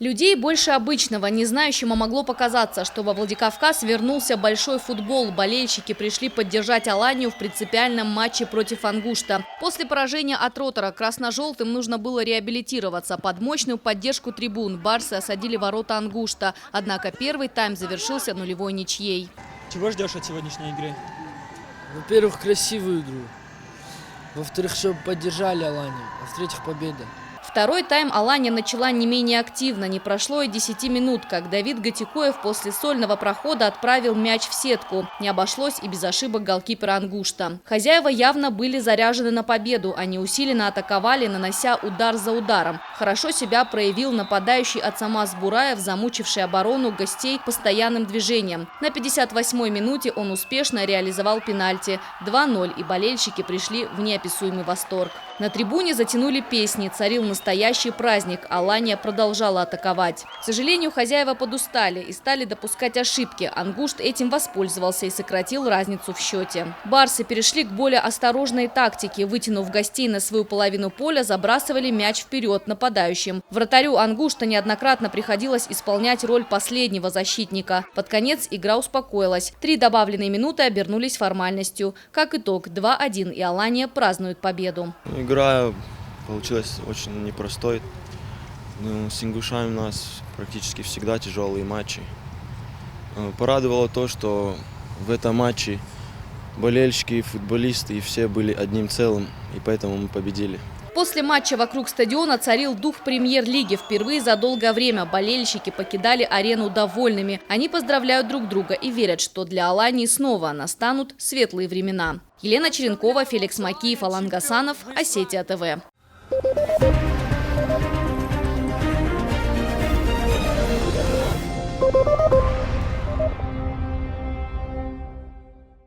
Людей больше обычного. Не знающим могло показаться, что во Владикавказ вернулся большой футбол. Болельщики пришли поддержать Аланию в принципиальном матче против Ангушта. После поражения от Ротора красно-желтым нужно было реабилитироваться. Под мощную поддержку трибун барсы осадили ворота Ангушта. Однако первый тайм завершился нулевой ничьей. Чего ждешь от сегодняшней игры? Во-первых, красивую игру. Во-вторых, чтобы поддержали Аланию. А в-третьих, победа. Второй тайм Алания начала не менее активно. Не прошло и 10 минут, как Давид Гатикоев после сольного прохода отправил мяч в сетку. Не обошлось и без ошибок голкипера Ангушта. Хозяева явно были заряжены на победу. Они усиленно атаковали, нанося удар за ударом. Хорошо себя проявил нападающий Ацамаз Бураев, замучивший оборону гостей постоянным движением. На 58-й минуте он успешно реализовал пенальти. 2-0, и болельщики пришли в неописуемый восторг. На трибуне затянули песни, царил настоящий праздник. Алания продолжала атаковать. К сожалению, хозяева подустали и стали допускать ошибки. Ангушт этим воспользовался и сократил разницу в счете. Барсы перешли к более осторожной тактике. Вытянув гостей на свою половину поля, забрасывали мяч вперед нападающим. Вратарю Ангушта неоднократно приходилось исполнять роль последнего защитника. Под конец игра успокоилась. 3 добавленные минуты обернулись формальностью. Как итог, 2-1, и Алания празднует победу. Игра получилась очень непростой. С Ингушами у нас практически всегда тяжелые матчи. Порадовало то, что в этом матче болельщики, футболисты и все были одним целым, и поэтому мы победили. После матча вокруг стадиона царил дух премьер-лиги. Впервые за долгое время болельщики покидали арену довольными. Они поздравляют друг друга и верят, что для Алании снова настанут светлые времена. Елена Черенкова, Феликс Макиев, Алан Гасанов, Осетия ТВ.